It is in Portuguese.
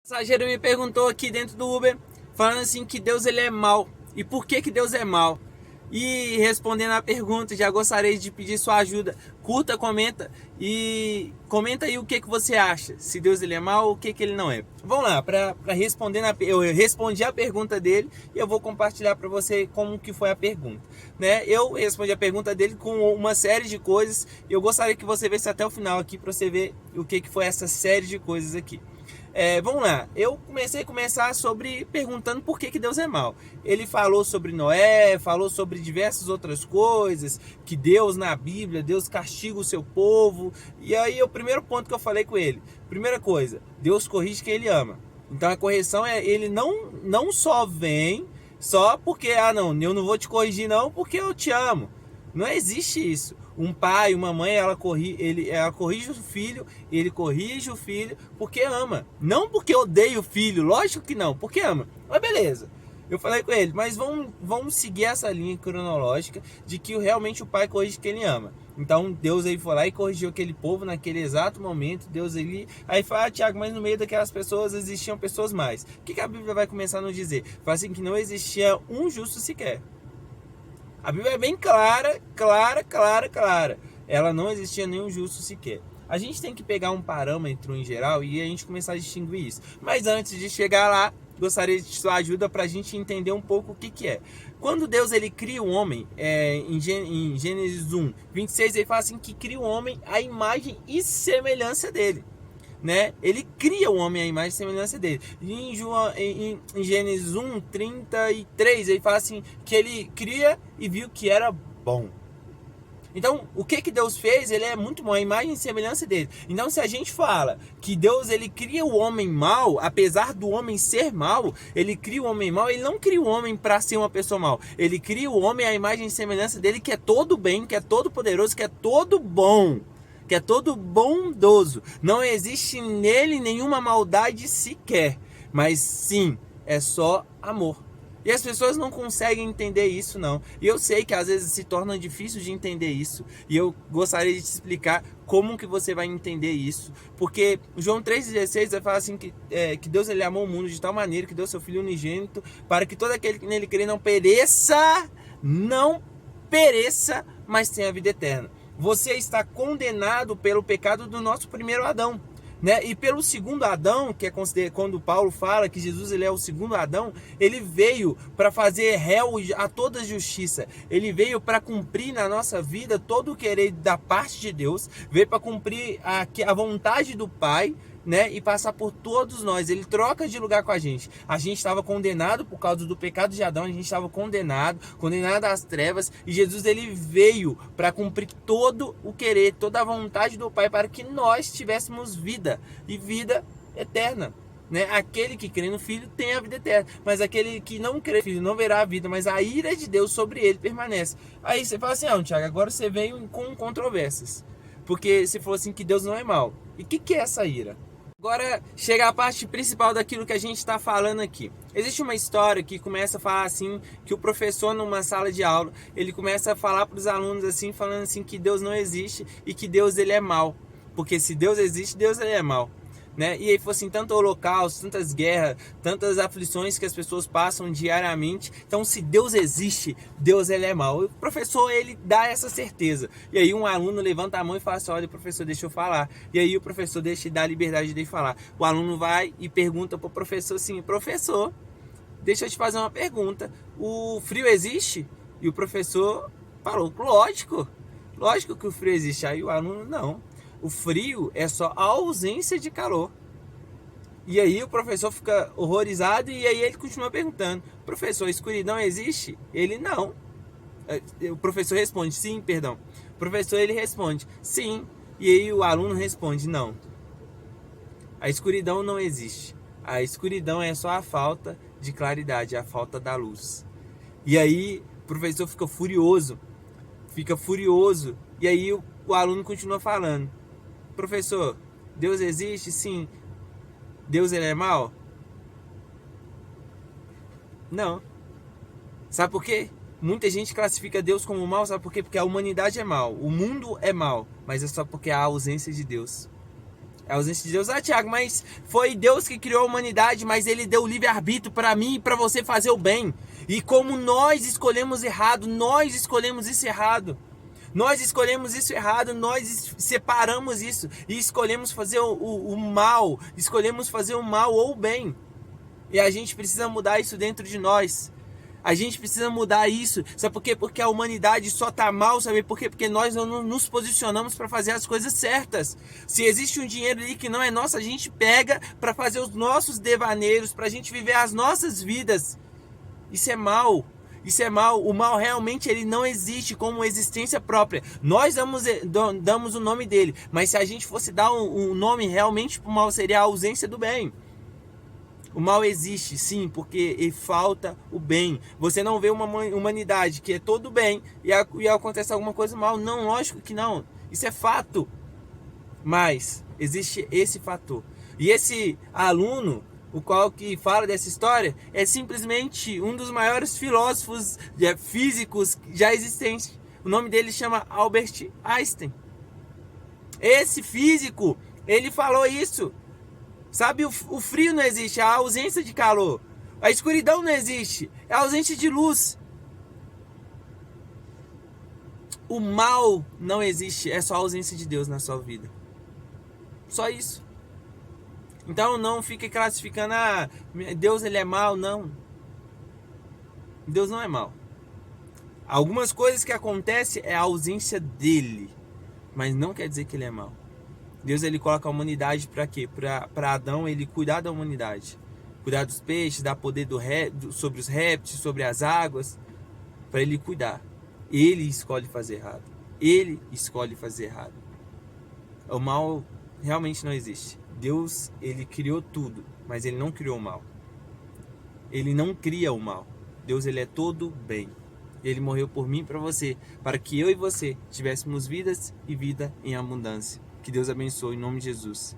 O passageiro me perguntou aqui dentro do Uber, falando assim que Deus ele é mau. E por que Deus é mau? E respondendo a pergunta, já gostaria de pedir sua ajuda. Curta, comenta e comenta aí o que você acha. Se Deus ele é mau ou o que ele não é. Vamos lá, para responder, eu respondi a pergunta dele e eu vou compartilhar para você como que foi a pergunta. Né? Eu respondi a pergunta dele com uma série de coisas e eu gostaria que você visse até o final aqui para você ver o que foi essa série de coisas aqui. Vamos lá, eu começar sobre perguntando por que Deus é mau. Ele falou sobre Noé, falou sobre diversas outras coisas, que Deus na Bíblia, Deus castiga o seu povo. E aí o primeiro ponto que eu falei com ele, primeira coisa, Deus corrige quem ele ama. Então a correção ele não só vem só porque, não, eu não vou te corrigir não porque eu te amo. Não existe isso. Um pai, uma mãe, ela corrige o filho, ele corrige o filho porque ama. Não porque odeia o filho, lógico que não, porque ama. Mas beleza. Eu falei com ele, mas vamos seguir essa linha cronológica de que realmente o pai corrige quem ele ama. Então Deus aí foi lá e corrigiu aquele povo naquele exato momento. Deus aí fala, Tiago, mas no meio daquelas pessoas existiam pessoas mais. O que a Bíblia vai começar a nos dizer? Fala assim que não existia um justo sequer. A Bíblia é bem clara. Ela não existia nenhum justo sequer. A gente tem que pegar um parâmetro em geral e a gente começar a distinguir isso. Mas antes de chegar lá, gostaria de sua ajuda para a gente entender um pouco o que é. Quando Deus ele cria o homem, em Gênesis 1, 26, ele fala assim que cria o homem à imagem e semelhança dele. Né? Ele cria o homem à imagem e semelhança dele. E em Gênesis 1, 33, ele fala assim que ele cria e viu que era bom. Então, o que Deus fez, ele é muito bom, a imagem e semelhança dele. Então, se a gente fala que Deus ele cria o homem mau, apesar do homem ser mau, ele cria o homem mau, ele não cria o homem para ser uma pessoa mau. Ele cria o homem à imagem e semelhança dele, que é todo bem, que é todo poderoso, que é todo bom, que é todo bondoso. Não existe nele nenhuma maldade sequer, mas sim, é só amor. E as pessoas não conseguem entender isso, não. E eu sei que às vezes se torna difícil de entender isso. E eu gostaria de te explicar como que você vai entender isso. Porque João 3,16 vai falar assim que Deus ele amou o mundo de tal maneira que deu seu Filho unigênito para que todo aquele que nele crê não pereça, mas tenha a vida eterna. Você está condenado pelo pecado do nosso primeiro Adão. Né? E pelo segundo Adão, que é quando Paulo fala que Jesus ele é o segundo Adão, ele veio para fazer réu a toda justiça. Ele veio para cumprir na nossa vida todo o querer da parte de Deus, veio para cumprir a vontade do Pai, né? E passar por todos nós. Ele troca de lugar com a gente. A gente estava condenado por causa do pecado de Adão, a gente estava condenado às trevas, e Jesus ele veio para cumprir todo o querer, toda a vontade do Pai, para que nós tivéssemos vida e vida eterna. Né? Aquele que crê no Filho tem a vida eterna, mas aquele que não crê no Filho não verá a vida, mas a ira de Deus sobre ele permanece. Aí você fala assim, Tiago, agora você veio com controvérsias, porque você falou assim que Deus não é mau. E o que é essa ira? Agora chega a parte principal daquilo que a gente está falando aqui. Existe uma história que começa a falar assim, que o professor numa sala de aula, ele começa a falar para os alunos assim, falando assim que Deus não existe e que Deus ele é mau. Porque se Deus existe, Deus ele é mau. Né? E aí fosse assim, tanto holocausto, tantas guerras, tantas aflições que as pessoas passam diariamente. Então, se Deus existe, Deus ele é mau. O professor ele dá essa certeza. E aí um aluno levanta a mão e fala assim, olha, professor, deixa eu falar. E aí o professor dá a liberdade de falar. O aluno vai e pergunta para o professor assim, professor, deixa eu te fazer uma pergunta. O frio existe? E o professor falou, lógico que o frio existe. Aí o aluno, não. O frio é só a ausência de calor. E aí o professor fica horrorizado e aí ele continua perguntando, professor, a escuridão existe? Ele, não. O professor responde, sim, perdão. O professor ele responde, sim. E aí o aluno responde, não. A escuridão não existe. A escuridão é só a falta de claridade, a falta da luz. E aí o professor fica furioso. E aí o aluno continua falando, professor, Deus existe? Sim. Deus ele é mau? Não. Sabe por quê? Muita gente classifica Deus como mau, sabe por quê? Porque a humanidade é mau, o mundo é mau, mas é só porque há a ausência de Deus. É a ausência de Deus. Ah, Tiago, mas foi Deus que criou a humanidade, mas ele deu livre-arbítrio para mim e para você fazer o bem. E como nós escolhemos errado, nós escolhemos isso errado. Nós escolhemos isso errado, nós separamos isso e escolhemos fazer o mal, escolhemos fazer o mal ou o bem. E a gente precisa mudar isso dentro de nós. A gente precisa mudar isso. Sabe por quê? Porque a humanidade só tá mal, sabe por quê? Porque nós não nos posicionamos para fazer as coisas certas. Se existe um dinheiro ali que não é nosso, a gente pega para fazer os nossos devaneios, para a gente viver as nossas vidas. Isso é mal. Isso é mal. O mal realmente ele não existe como existência própria. Nós damos o nome dele. Mas se a gente fosse dar um nome realmente para o mal, seria a ausência do bem. O mal existe, sim, porque falta o bem. Você não vê uma humanidade que é todo bem e acontece alguma coisa mal. Não, lógico que não. Isso é fato. Mas existe esse fator. E esse aluno, o qual que fala dessa história, é simplesmente um dos maiores filósofos físicos já existentes. O nome dele chama Albert Einstein. Esse físico, ele falou isso. Sabe, o frio não existe, é a ausência de calor. A escuridão não existe, é a ausência de luz. O mal não existe, é só a ausência de Deus na sua vida. Só isso. Então não fique classificando, Deus ele é mau, não. Deus não é mau. Algumas coisas que acontecem é a ausência dele, mas não quer dizer que ele é mau. Deus ele coloca a humanidade para quê? Para Adão ele cuidar da humanidade. Cuidar dos peixes, dar poder sobre os répteis, sobre as águas. Para ele cuidar. Ele escolhe fazer errado. Ele escolhe fazer errado. O mal realmente não existe. Deus ele criou tudo, mas ele não criou o mal. Ele não cria o mal. Deus ele é todo bem. Ele morreu por mim e para você, para que eu e você tivéssemos vidas e vida em abundância. Que Deus abençoe em nome de Jesus.